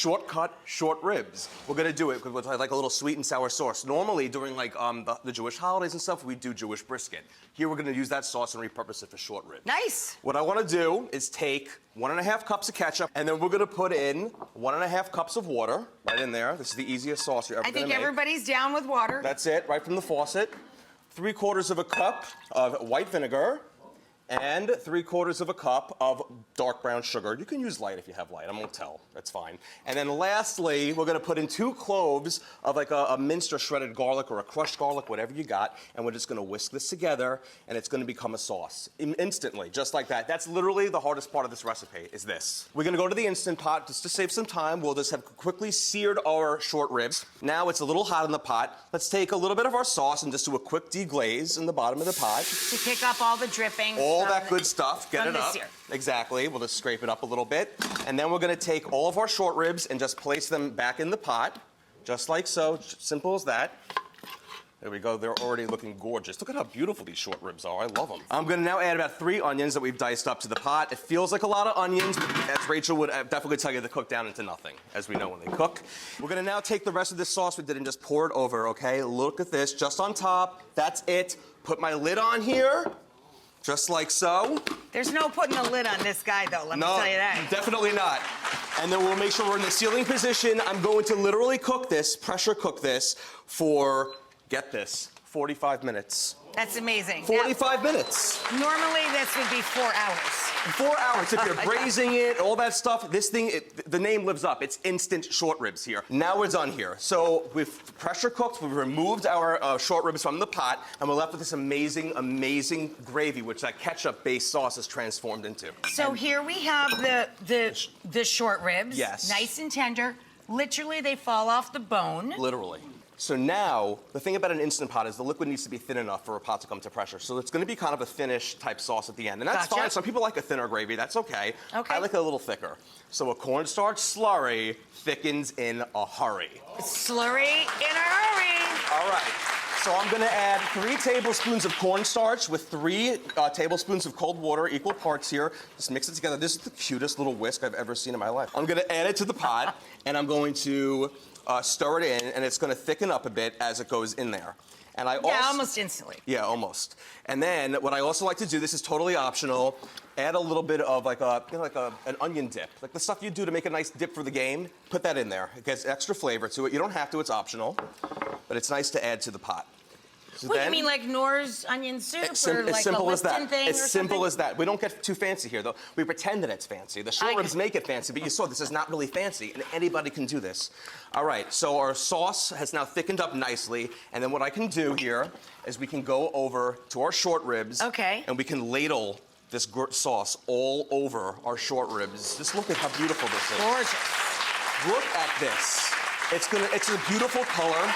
shortcut short ribs. We're gonna do it with like a little sweet and sour sauce. Normally during like the Jewish holidays and stuff, we do Jewish brisket. Here we're gonna use that sauce and repurpose it for short ribs. Nice. What I wanna do is take 1.5 cups of ketchup, and then we're gonna put in 1.5 cups of water right in there. This is the easiest sauce you're ever gonna make. I think everybody's down with water. That's it, right from the faucet. 3/4 cup of white vinegar, and 3/4 cup of dark brown sugar. You can use light if you have light, I won't tell, that's fine. And then lastly, we're gonna put in 2 cloves of like a minced or shredded garlic or a crushed garlic, whatever you got, and we're just gonna whisk this together, and it's gonna become a sauce instantly, just like that. That's literally the hardest part of this recipe, is this. We're gonna go to the Instant Pot, just to save some time. We'll just have quickly seared our short ribs. Now it's a little hot in the pot. Let's take a little bit of our sauce and just do a quick deglaze in the bottom of the pot. To pick up all the drippings. All that good stuff, get it up. Sear. Exactly, we'll just scrape it up a little bit. And then we're gonna take all of our short ribs and just place them back in the pot, just like so, simple as that. There we go, they're already looking gorgeous. Look at how beautiful these short ribs are, I love them. I'm gonna now add about 3 onions that we've diced up to the pot. It feels like a lot of onions, but as Rachel would definitely tell you, they cook down into nothing, as we know when they cook. We're gonna now take the rest of this sauce we did and just pour it over, okay? Look at this, just on top, that's it. Put my lid on here. Just like so. There's no putting a lid on this guy, though, let me tell you that. Definitely not. And then we'll make sure we're in the sealing position. I'm going to literally cook this, pressure cook this, for, get this, 45 minutes. That's amazing. 45 minutes. Normally, this would be 4 hours. 4 hours. If you're braising it, all that stuff, this thing, the name lives up. It's instant short ribs here. Now we're done here. So we've pressure cooked, we've removed our short ribs from the pot, and we're left with this amazing, amazing gravy, which that ketchup-based sauce is transformed into. So here we have the short ribs. Yes. Nice and tender. Literally, they fall off the bone. Literally. So now, the thing about an Instant Pot is the liquid needs to be thin enough for a pot to come to pressure. So it's gonna be kind of a thinnish type sauce at the end. And that's fine. Some people like a thinner gravy, that's okay. I like it a little thicker. So a cornstarch slurry thickens in a hurry. Slurry in a hurry. All right. So I'm gonna add 3 tablespoons of cornstarch with 3 tablespoons of cold water, equal parts here. Just mix it together. This is the cutest little whisk I've ever seen in my life. I'm gonna add it to the pot, and I'm going to stir it in, and it's gonna thicken up a bit as it goes in there. And I also, almost instantly. Yeah, almost. And then what I also like to do, this is totally optional, add a little bit of like an onion dip, like the stuff you do to make a nice dip for the game. Put that in there. It gets extra flavor to it. You don't have to, it's optional, but it's nice to add to the pot. So what, you mean like Knorr's onion soup or like simple a as that. Lipton thing It's or simple something? as that. We don't get too fancy here, though. We pretend that it's fancy. The short ribs make it fancy, but you saw this is not really fancy, and anybody can do this. All right, so our sauce has now thickened up nicely, and then what I can do here is we can go over to our short ribs, and we can ladle this sauce all over our short ribs. Just look at how beautiful this is. Gorgeous. Look at this. It's a beautiful color.